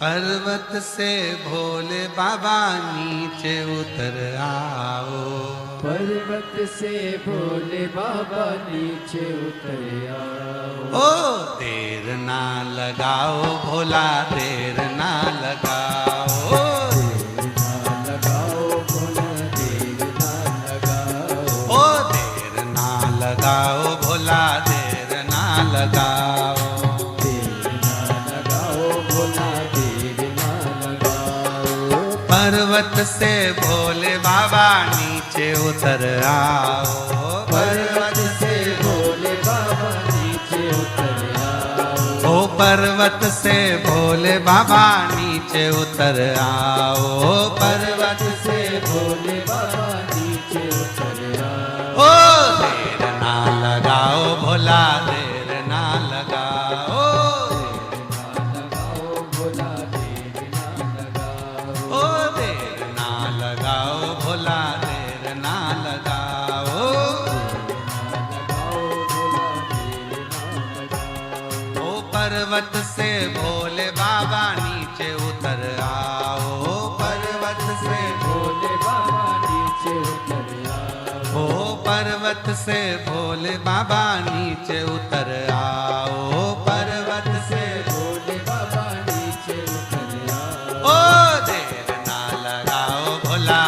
पर्वत से भोले बाबा नीचे उतर आओ। पर्वत से भोले बाबा नीचे उतर आओ। ओ देर ना लगाओ भोला, देर ना लगाओ। देर ना लगाओ भोला, देर ना लगाओ। ओ देर ना लगाओ भोला, देर ना लगाओ। पर्वत से भोले बाबा नीचे उतर आओ। पर्वत से भोले बाबा नीचे उतर आओ। ओ पर्वत से भोले बाबा नीचे उतर आओ। पर्वत से भोले बाबा नीचे उतर आओ। ओ देर ना लगाओ भोला, देर ना लगाओ। भोला देर ना लगाओ। ओ पर्वत से भोले बाबा नीचे उतर आओ। पर्वत से भोले बाबा नीचे उतर आओ। ओ पर्वत से भोले बाबा नीचे उतर आओ। पर्वत से भोले बाबा नीचे उतर आओ। ओ देर ना लगाओ भोला,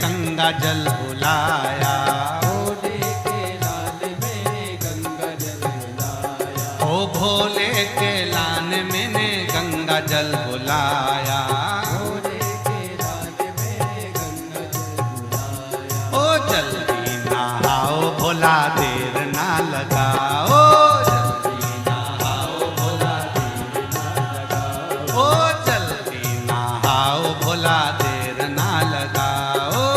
गंगा जल बुलाया। भोले के लाल मैंने गंगा जल बुलाया। ओ भोले के लाल मैंने गंगा जल बुलाया। भोले के लाल मैंने गंगा जल बुलाया। ओ जल्दी नहाओ भोला, देर ना लगाओ। जल्दी नहाओ भोला, देर ना लगाओ। ओ जल्दी नहाओ भोला, देर ना लगाओ।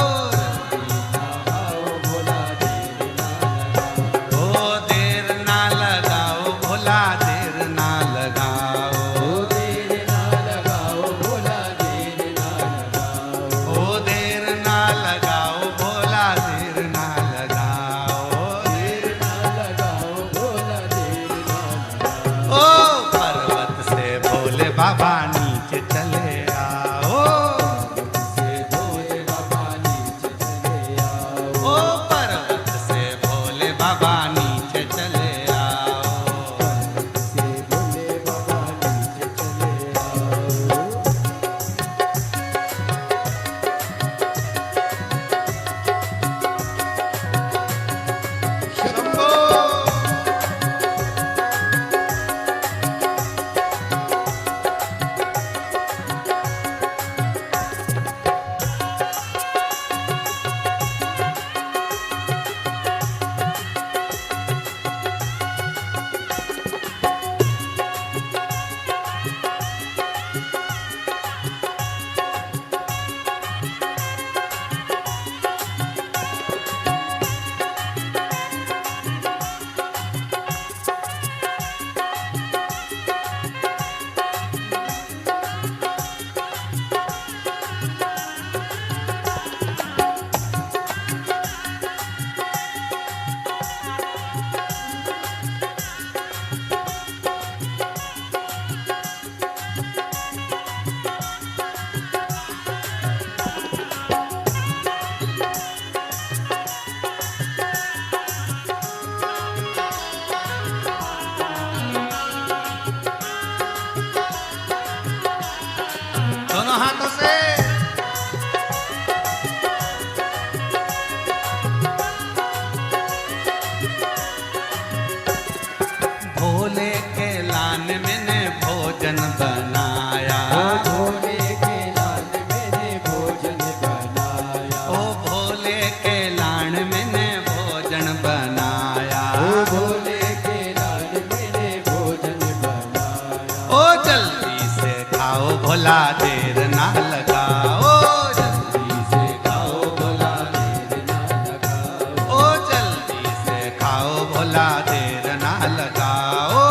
भोजन बनाया। भोले के लाल मैंने भोजन बनाया। भोले के लान मैंने भोजन बनाया। भोले के लाल मैंने भोजन बनाया। जल्दी से खाओ भोला देर ना लगाओ। जल्दी से खाओ भोला देर ना लगाओ। जल्दी से खाओ भोला देर ना लगाओ।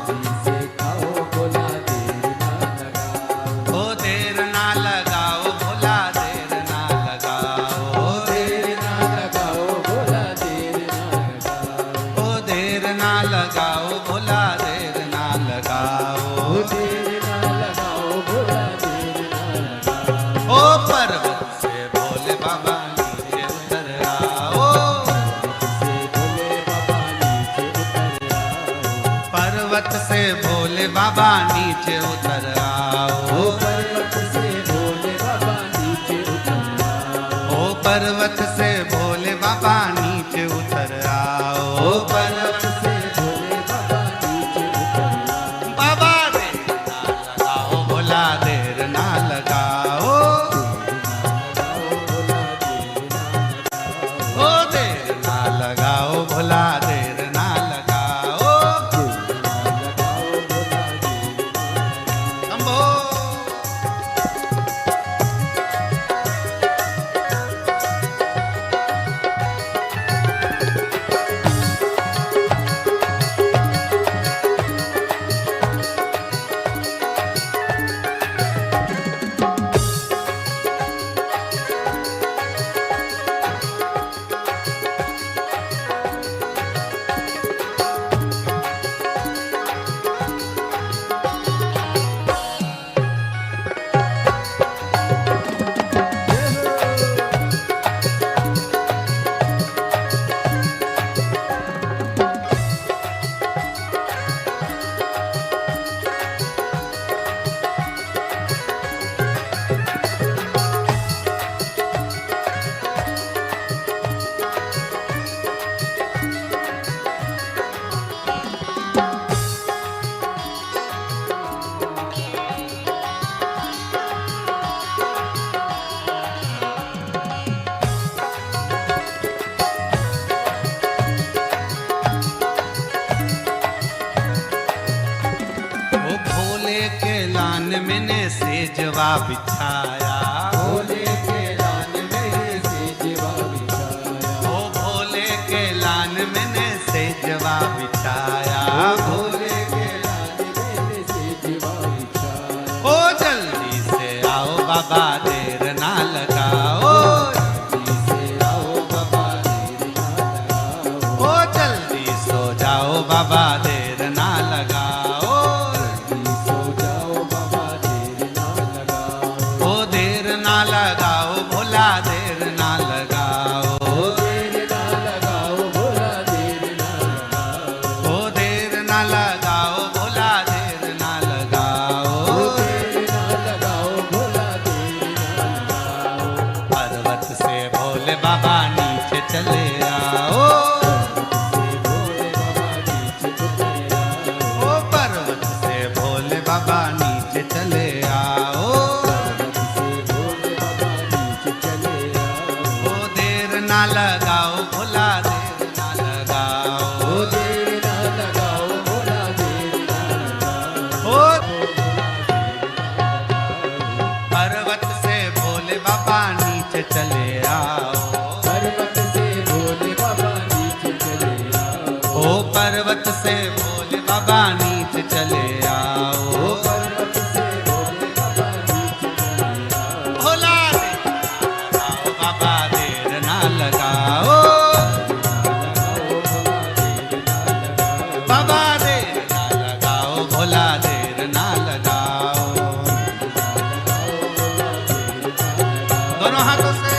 जल्दी से खाओ भोला देर ना लगाओ। देर ना लगाओ भोला देर ना लगाओ। देर ना लगाओ भोला देर ना लगाओ। देर ना लगाओ भोला देर ना लगाओ। देर ना लगाओ भोला देर ना लगाओ। पर्वत से भोले बाबा नीचे उतर आओ। से भोले बाबा नीचे उतर आओ। पर्वत से भोले बाबा नीचे उतर आओ। पर्वत से भोले बाबा नीचे उतर आओ। पर्वत से भोले बाबा नीचे उतर आओ। पर्वत से भोले बाबा नीचे उतर आओ। बाबा देर ना लगाओ भोला देर ना लगाओ। देर ना लगाओ भोला देर ना लगाओ। शंभो। भोले के लान मैंने सेजवा बिछाया। भोले के लाल मेरे से जीवा बिछाया। भोले के लान मैंने सेजवा बिछाया। भोले के लाल मेरे से जीवा बिछाया। जल्दी से आओ बाबा देर ना लगाओ। जल्दी से आओ बाबा देर ना लगाओ। जल्दी सो जाओ बाबा देर ना लगाओ। जल्दी सो जाओ बाबा देर ना लगाओ। देर ना लगाओ भोला देर ना लगाओ। देर ना लगाओ भोला देर ना लगाओ। देर ना लगाओ भोला देर ना लगाओ। देर ना लगाओ भोला देर ना लगाओ। पर्वत से भोले बाबा नीचे चले आओ। पर्वत से भोले बाबा नीचे चले आओ। देर ना लगाओ भोला देर ना लगाओ। देर ना लगाओ भोला देर ना लगाओ। पर्वत से भोले बाबा नीचे चले आओ। पर्वत से भोले बाबा नीचे चले आओ। पर्वत से भोले बाबा नीचे चले आओ। पर्वत से भोले बाबा नीचे चले आओ। भोला देर ना लगाओ बाबा देर ना लगाओ। भोला देर ना लगाओ। दोनों हाथों से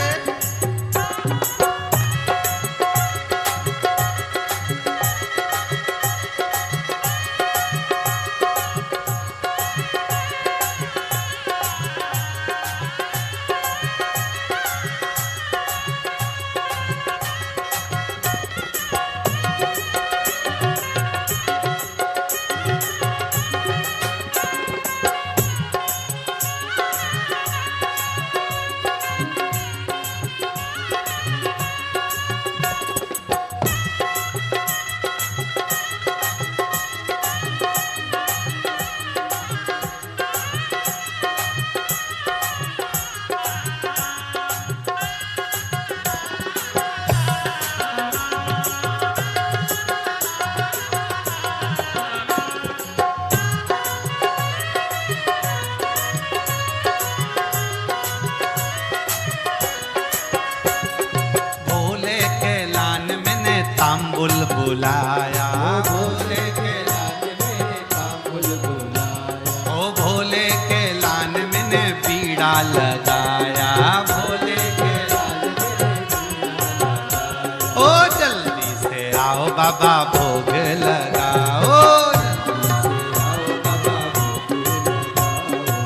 तांबुल बुलाया, भोले के लाल में तांबुल बुलाया, ओ भोले के लान में ने बीड़ा लगाया, भोले के लाल में बीड़ा लगाया। ओ जल्दी से आओ बाबा भोग लगाओ,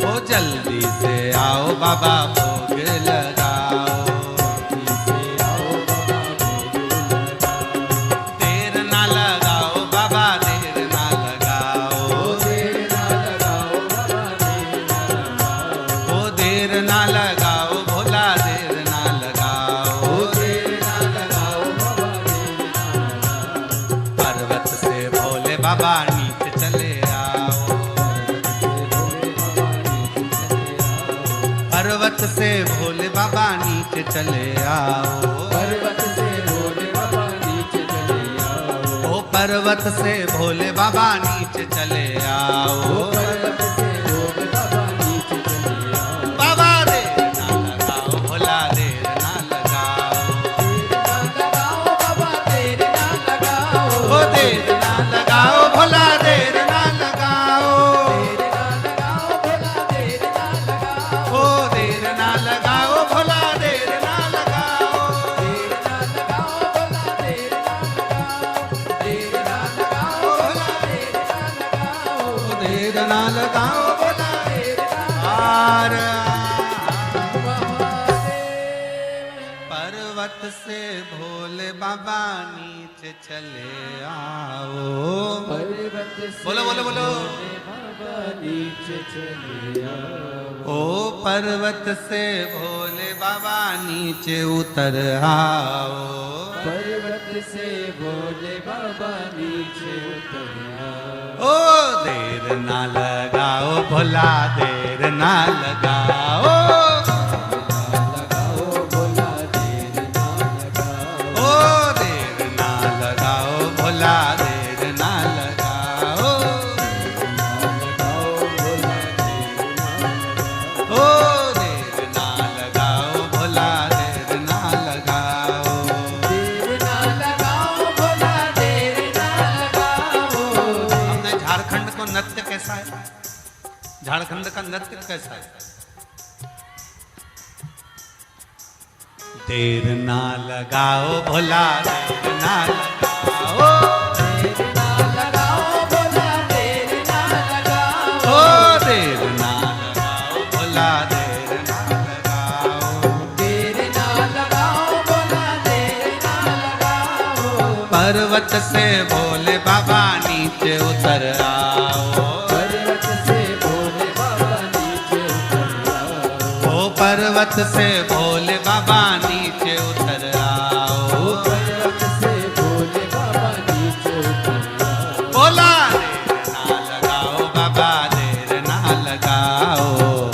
ओ जल्दी से आओ बाबा भोग लगाओ, देर ना लगाओ बाबा देर ना लगाओ, ओ देर ना लगाओ भोला देर ना लगाओ, पर्वत से भोले बाबा नीचे चले आओ, पर्वत से भोले बाबा नीचे चले आओ, पर्वत से भोले बाबा नीचे चले आओ, ओ पर्वत से भोले बाबा नीचे चले आओ, पर्वत से भोले बाबा नीचे चले आओ। बाबा देर ना लगाओ भोला देर ना लगाओ, बाबा देर ना लगाओ, ओ देर ना लगाओ भोला देर ना लगाओ, ओ देर ना लगाओ भोला देर ना लगाओ, ओ देर ना लगाओ भोला आर पर्वत से भोले बाबा नीचे चले आओ, पर्वत से बोलो बोलो बोलो, बाबा नीचे चले आओ, ओ पर्वत से भोले बाबा नीचे उतर आओ, पर्वत से भोले बाबा नीचे उतर आओ, ओ देर ना लगाओ भोला देर ना लगाओ, लगाओ भोला देर ना लगाओ, ओ देर ना लगाओ भोला देर ना लगाओ, लगाओ भोला देर ना लगाओ, ओ देर ना लगाओ भोला देर ना लगाओ, देर ना लगाओ भोला देर ना लगाओ। हमने झारखंड को नृत्य कैसा है, झारखंड का नृत्य कैसा है, देर ना लगाओ भोला देर ना लगाओ, देर ना लगाओ भोला देर ना लगाओ, ओ देर ना लगाओ भोला देर ना लगाओ, देर ना लगाओ भोला देर ना लगाओ, पर्वत से भोले बाबा नीचे उतर आओ, पर्वत से भोले बाबा नीचे उतर आओ, ओ पर्वत से भोले बाबा नीचे उतर आओ, पर्वत से भोले बाबा नीचे उतर आओ, बोला देर ना लगाओ बाबा देर ना लगाओ,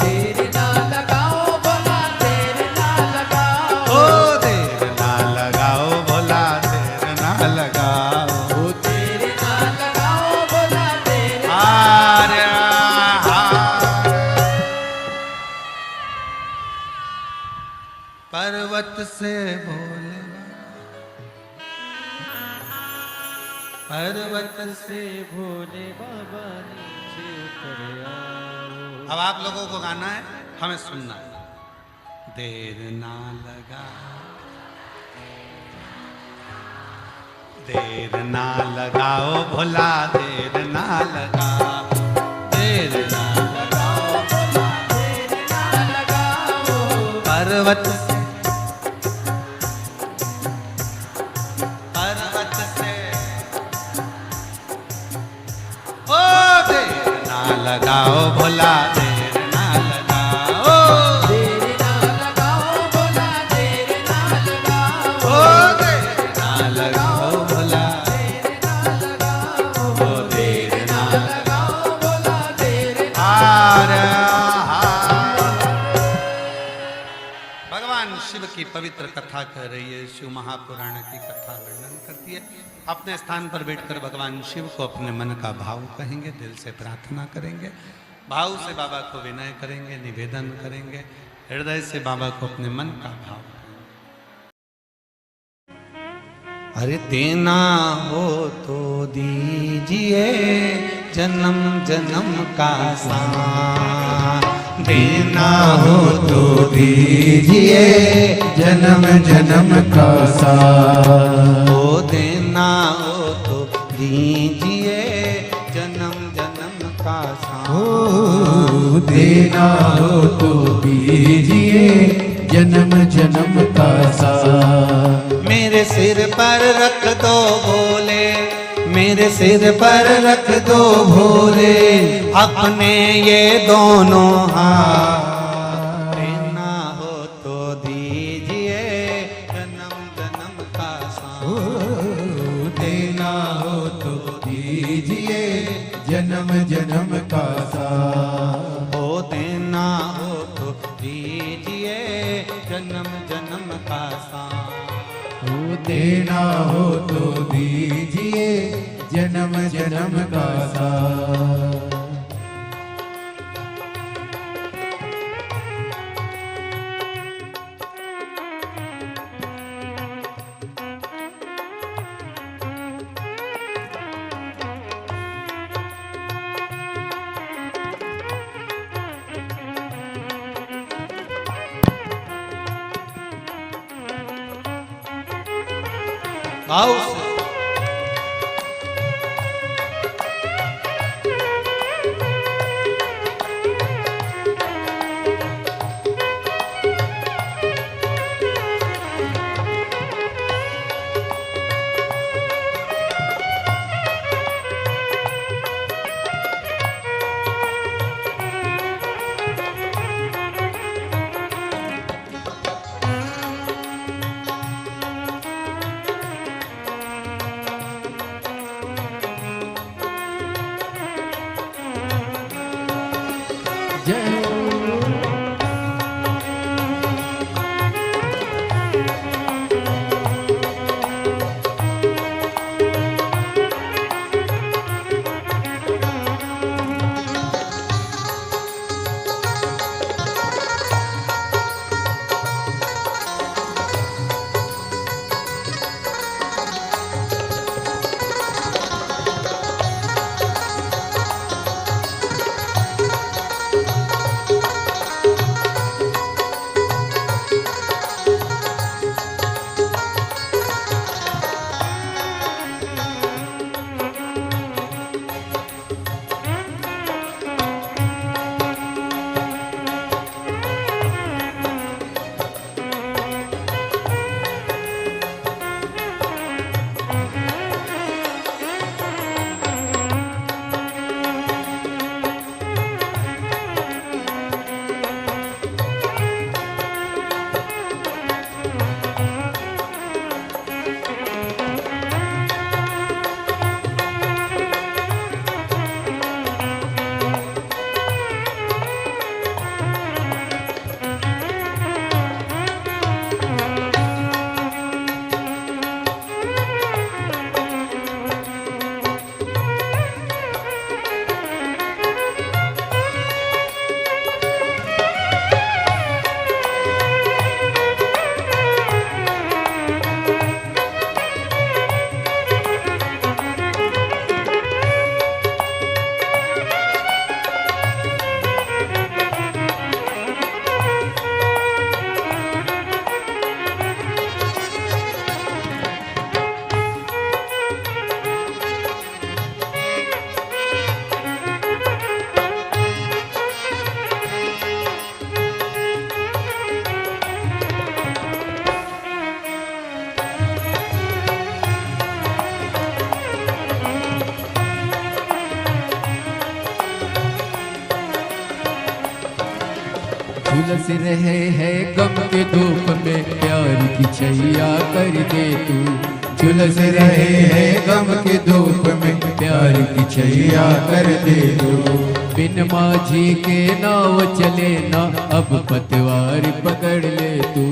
देर ना लगाओ भोला देर ना लगाओ, ओ देर ना लगाओ भोला देर ना लगाओ, ओ देर ना लगाओ भोला देर ना आर्य हार। पर्वत से भोले पर्वत से भोले बाबा नीचे उतर आओ। अब आप लोगों को गाना है, हमें सुनना है। देर ना लगा, देर ना लगाओ भोला देर ना लगाओ, देर ना लगाओ भोला देर ना लगाओ, पर्वत से ओ देर ना लगाओ भोला देर ना लगाओ, देर ना लगाओ भोला देर ना लगाओ, ओ देर ना लगाओ भोला, देर ना लगाओ, ओ देर ना लगाओ भोला देर ना हार हार। भगवान शिव की पवित्र कथा कह रही है, शिव महापुराण की कथा वर्णन करती है। अपने स्थान पर बैठकर भगवान शिव को अपने मन का भाव कहेंगे, दिल से प्रार्थना करेंगे, भाव से बाबा को विनय करेंगे, निवेदन करेंगे, हृदय से बाबा को अपने मन का भाव अरे देना हो तो दीजिए जन्म जन्म का साथ, देना हो तो दीजिए जन्म जन्म का साथ। ओ देना हो तो दीजिए जन्म जन्म का साथ, ओ देना हो तो दीजिए जन्म जन्म का साथ। मेरे सिर पर रख दो भोले, मेरे सिर पर रख दो भोले अपने ये दोनों हाथ, देना हो तो दीजिए जन्म जन्म का साथ, देना हो तो दीजिए जन्म जन्म का साथ। ओ देना हो तो दीजिए जन्म जन्म का साथ, ओ देना हो तो दीजिए जन्म जन्म का साथ। भाव से झुलस रहे हैं गम के धूप में प्यार की छैया कर दे तू। झुलस रहे हैं गम के धूप में प्यार की छैया कर दे तू। बिन माझी के नाव चले ना अब पतवार पकड़ ले तू।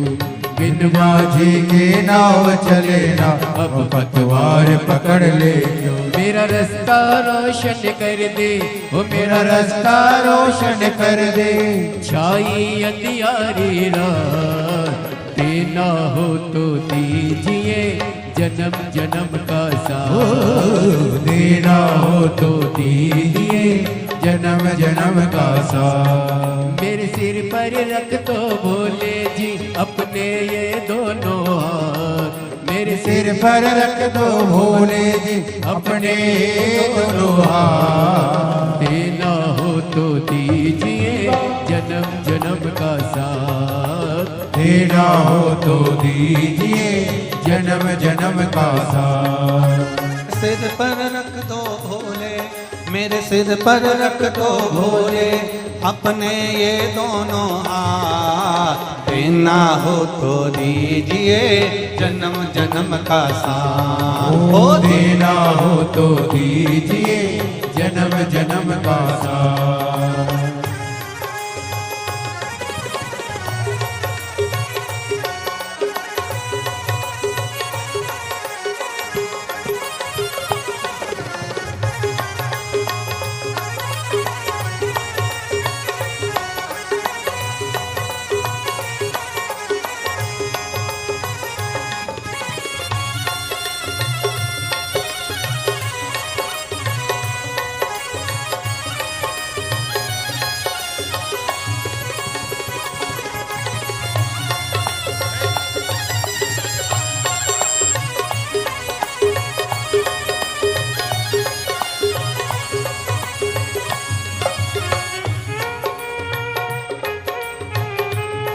बिन माझी के नाव चले ना अब पतवार पकड़ ले तू। मेरा रास्ता रोशन कर दे, ओ मेरा रास्ता रोशन कर दे। छाई अंधियारी रात, देना हो तो दीजिए जन्म जन्म का साथ देना हो तो दीजिए जन्म जन्म का साथ। मेरे सिर पर रख दो भोले जी अपने ये दोनों हाथ, मेरे सिर पर रख दो भोले जी अपने दोनों हाथ। देना हो तो दीजिए जन्म जन्म का साथ, देना हो तो दीजिए जन्म जन्म का साथ। सिर पर रख दो भोले, मेरे सिर पर रख दो भोले अपने ये दोनों हाथ। देना हो तो दीजिए जन्म जन्म का साथ। ओ देना हो तो दीजिए जन्म जन्म का साथ।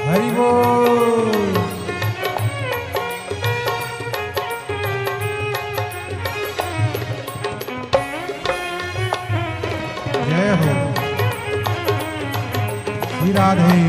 हरि बोल। जय हो श्री राधे।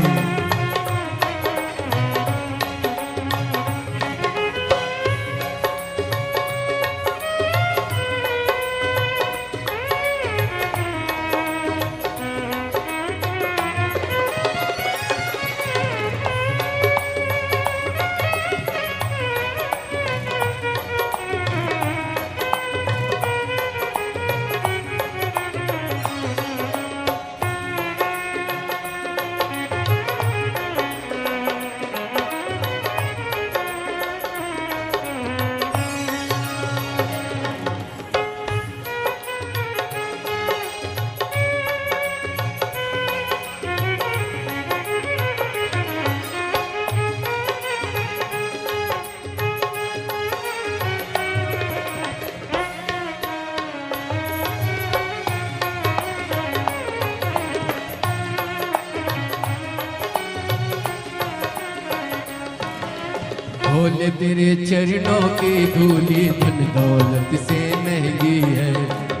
भोले तेरे चरणों की धूली धन दौलत से महंगी है।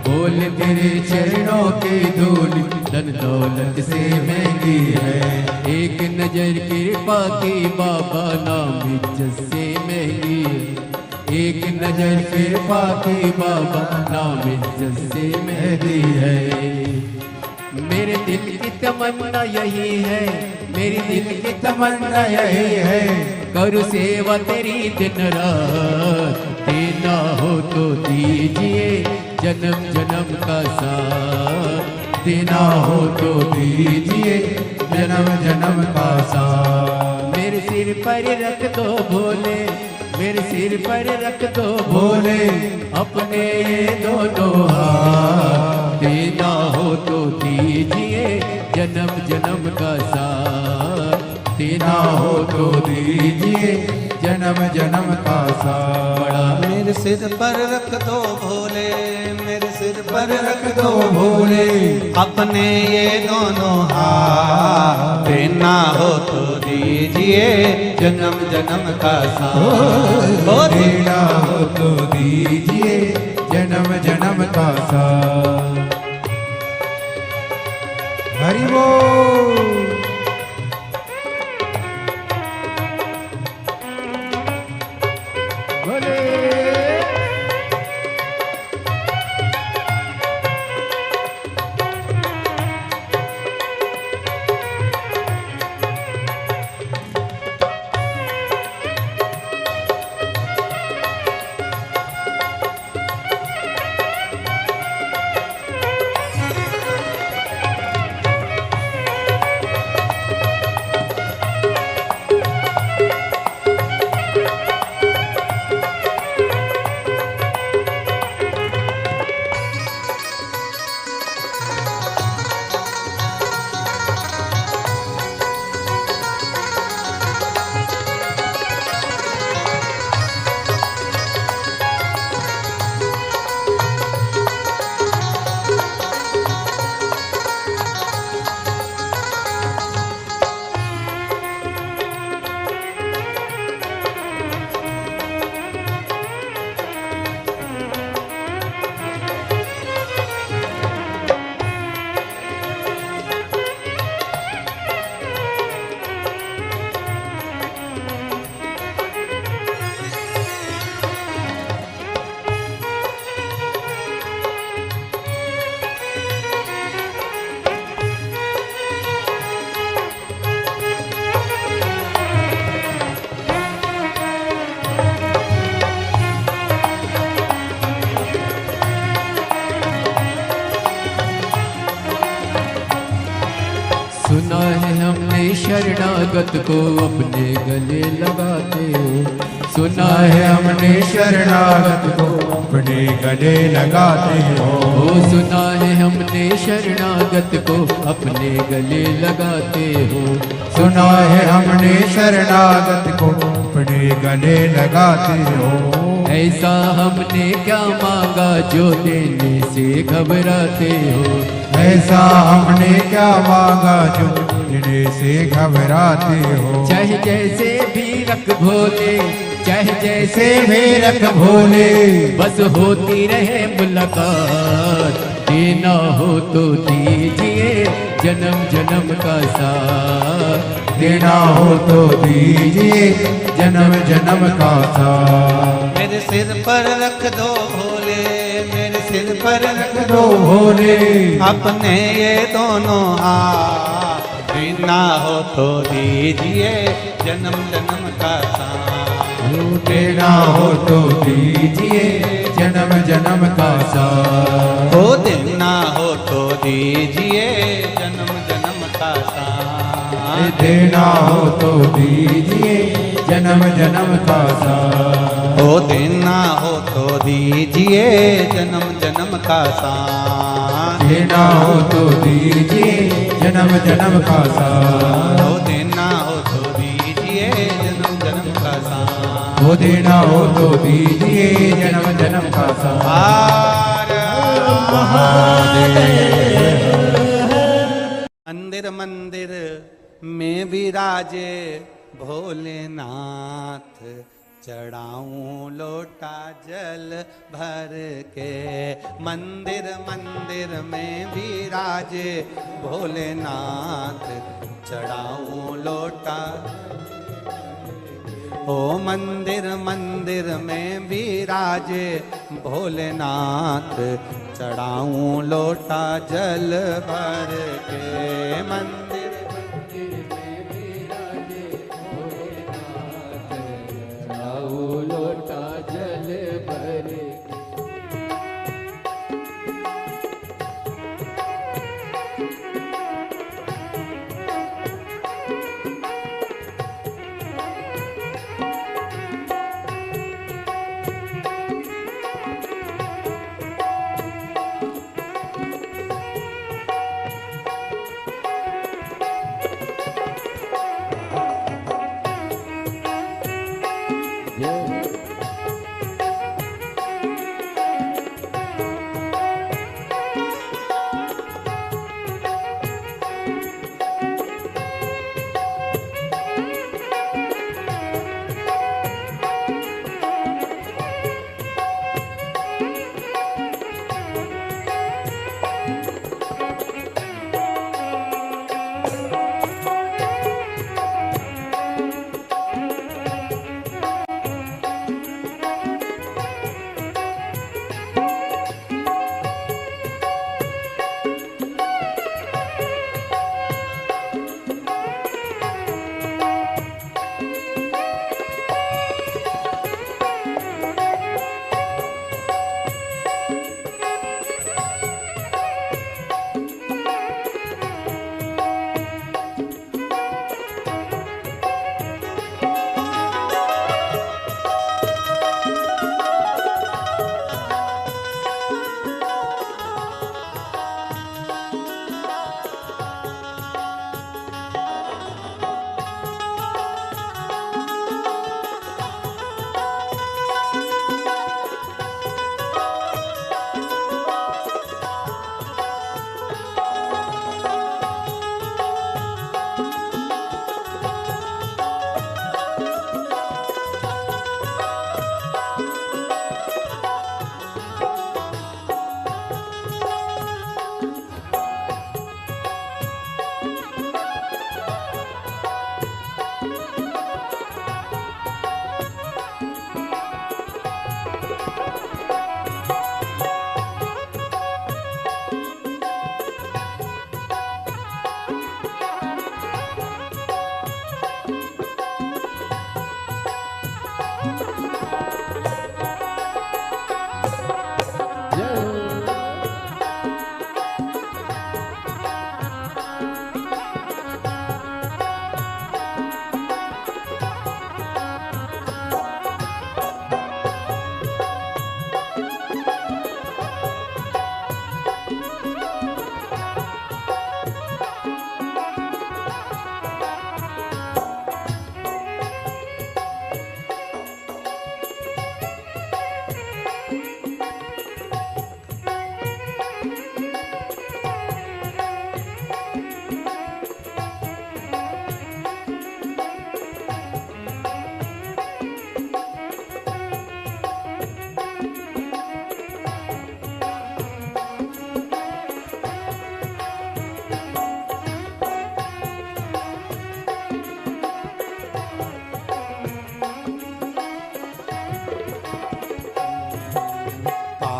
भोले तेरे चरणों की धूली धन दौलत से महंगी है। एक नजर कृपा की बाबा नाम इज्जत से महंगी है। एक नजर कृपा की बाबा नाम इज्जत से महंगी है। मेरे दिल की तमन्ना यही है, मेरी दिल की तमन्ना यही है, करूँ सेवा तेरी दिन रात। देना हो तो दीजिए जन्म जन्म का साथ, देना हो तो दीजिए जन्म जन्म का साथ। मेरे सिर पर रख दो भोले, मेरे सिर पर रख दो भोले अपने ये दोनों हाथ। देना हो तो दीजिए जन्म जन्म का साथ, देना हो तो दीजिए जन्म जन्म का साथ। बड़ा मेरे सिर पर रख दो भोले, मेरे सिर पर रख दो भोले अपने ये दोनों हाथ। देना हो तो दीजिए जन्म जन्म का साथ। ओ देना हो तो दीजिए जन्म जन्म का साथ। हरि बोल। शरणागत को अपने गले लगाते हो। सुना है है हमने शरणागत को अपने गले लगाते हो। सुना है हमने शरणागत को अपने गले लगाते हो। सुना है हमने शरणागत को अपने गले लगाते हो। ऐसा हमने क्या मांगा जो देने से घबराते हो। ऐसा हमने क्या मांगा जो देने से घबराते हो। चाहे जैसे भी रख भोले, चाहे जैसे भी रख भोले, बस होती रहे मुलाकात। देना हो तो दीजिए जन्म जन्म का साथ। देना हो तो दीजिए जन्म जन्म का साथ। मेरे सिर पर रख दो भोले, मेरे सिर पर रख दो भोले, अपने ये दोनों हाथ। देना हो तो दीजिए जन्म जन्म का साथ। देना हो तो दीजिए जन्म जन्म का साथ। हो देना हो तो दीजिए जन्म जन्म का साथ। देना हो तो दीजिए जन्म जन्म का साथ। हो देना हो तो दीजिए जन्म जन्म का साथ। देना हो तो दीजिए जन्म जन्म का साथ। हो देना हो तो दीजिए जन्म जन्म का साथ। हो देना हो तो दीजिए जन्म जन्म का साथ। मंदिर मंदिर में विराजे भोलेनाथ। चढ़ाऊं लोटा जल भर के। मंदिर मंदिर में विराजे भोलेनाथ। चढ़ाऊं लोटा। ओ मंदिर मंदिर में विराजे भोलेनाथ। चढ़ाऊं लोटा जल भर के। मंदिर मंदिर में विराजे भोलेनाथ। चढ़ाऊं लोटा जल भर के।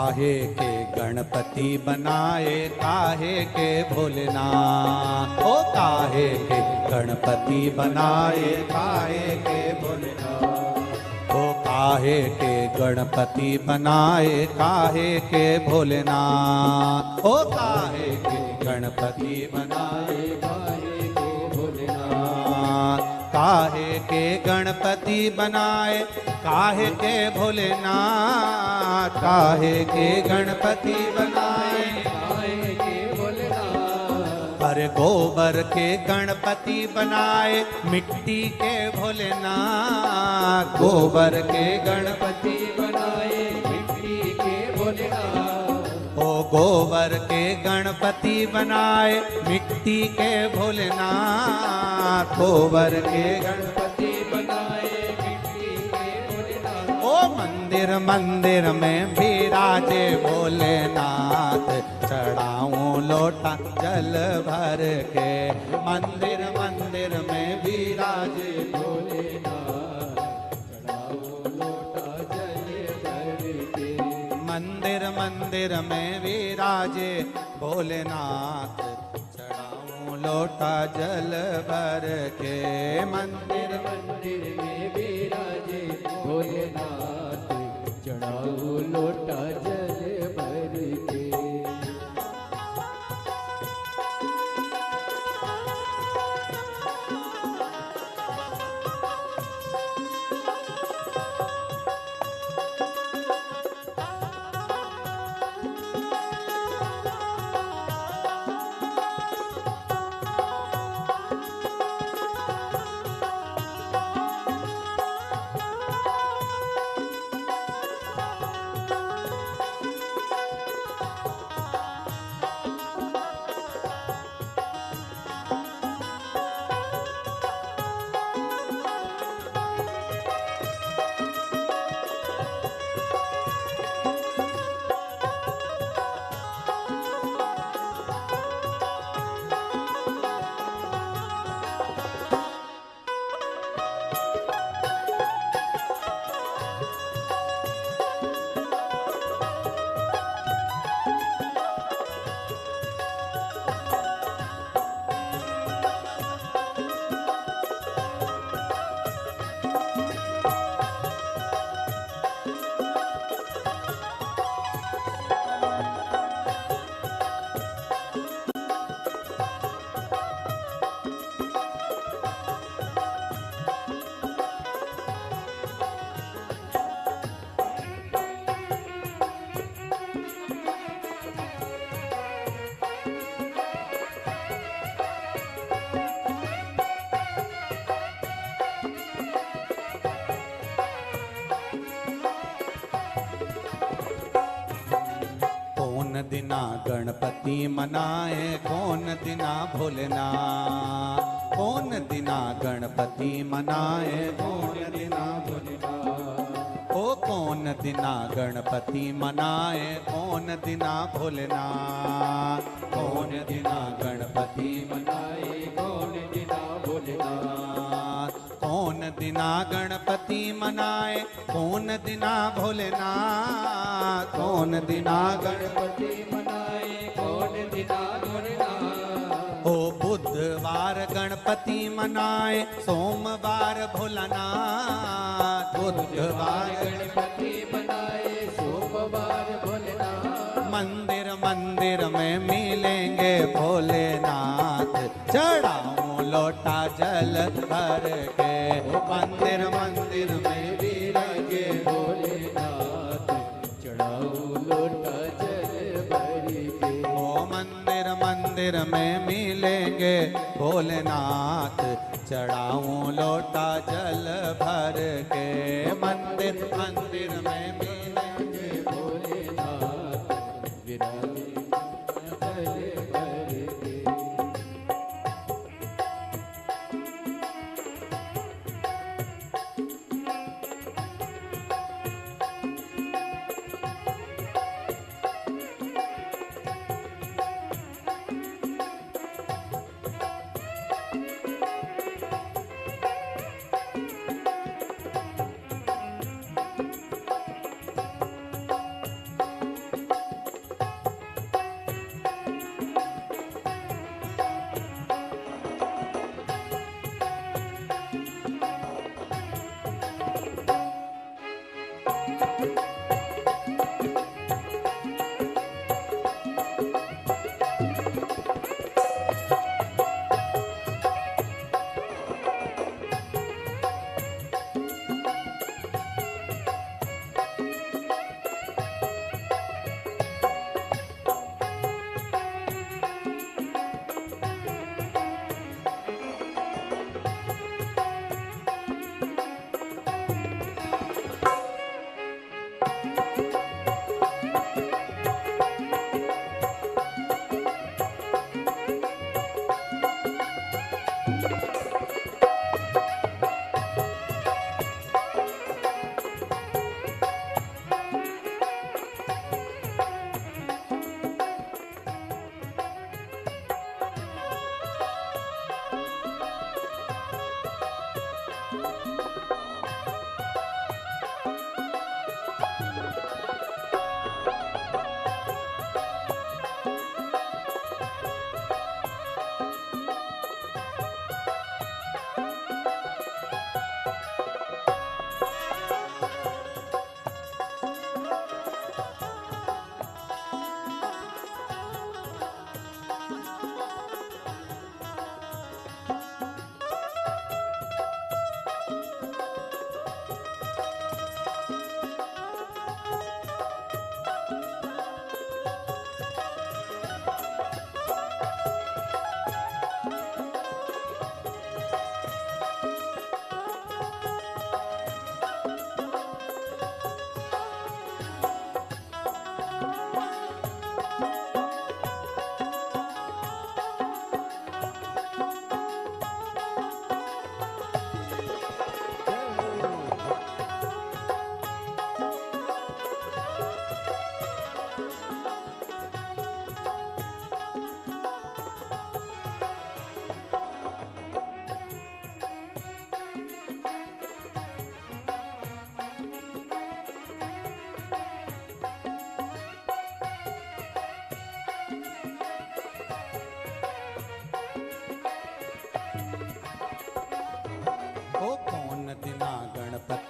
काहे के गणपति बनाए काहे के भोलेनाथ, ओ काहे के गणपति बनाए काहे के भोलेनाथ, ओ काहे के गणपति बनाए काहे के भोलेनाथ, ओ काहे के गणपति बनाए काहे के भोलेनाथ, काहे के गणपति बनाए काहे के भोलेनाथ, काहे के गणपति बनाए काहे के भोलेनाथ, अरे गोबर के गणपति बनाए मिट्टी के भोलेनाथ, गोबर के गणपति बनाए मिट्टी के भोलेनाथ, ओ गोबर के गणपति बनाए मिट्टी के भोलेनाथ, गोबर के गणपति बनाए मिट्टी के भोलेनाथ, ओ मंदिर मंदिर में विराजे भोलेनाथ, चढ़ाऊं लोटा जल भर के, मंदिर मंदिर में विराजे भोलेनाथ, चढ़ाऊं लोटा जल भर के, मंदिर मंदिर में विराजे भोलेनाथ, चढ़ाऊं लोटा जल भर के, मंदिर मंदिर में विराजे भोलेनाथ, चढ़ाऊं लोटा जल भर के। दिना गणपति मनाए कौन दिना भोलेनाथ, कौन दिना गणपति मनाए कौन दिना भोलेनाथ, ओ कौन दिना गणपति मनाए कौन दिना भोलेनाथ, कौन दिना गणपति मनाए कौन दिना भोलेनाथ, कौन दिना गणपति मनाए कौन दिना भोलेनाथ, कौन दिना गणपति मनाए कौन दिना भोलेनाथ, ओ बुधवार गणपति मनाए सोमवार भोलानाथ, बुधवार गणपति मनाए सोमवार भोलेनाथ, मंदिर मंदिर में मिलेंगे भोलेनाथ, चढ़ाऊं लोटा जल भर के, मंदिर मंदिर में विराजे भोलेनाथ, चढ़ाऊं लोटा जल भर के, ओ मंदिर मंदिर में मिलेंगे भोलेनाथ, चढ़ाऊं लोटा जल भर के, मंदिर मंदिर में मिलेंगे भोलेनाथ, विराजे जल भर के।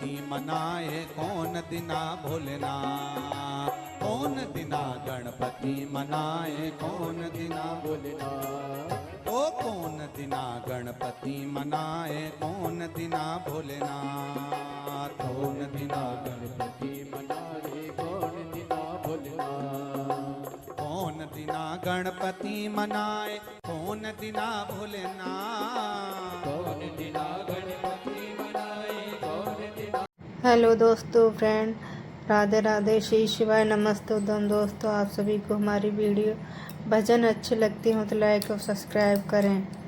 गणपति मनाए कौन दिना भोलेनाथ, कौन दिना गणपति मनाए कौन दिना भोलेनाथ, ओ कौन दिना गणपति मनाए कौन दिना भोलेनाथ, कौन दिना गणपति मनाए कौन दिना भोलेनाथ, कौन दिना गणपति मनाए कौन दिना भोलेनाथ, कौन दिना गणपति मनाए कौन दिना। हेलो दोस्तों, फ्रेंड, राधे राधे, श्री शिवाय, नमस्ते उदम। दोस्तों, आप सभी को हमारी वीडियो भजन अच्छी लगती हो तो लाइक और सब्सक्राइब करें।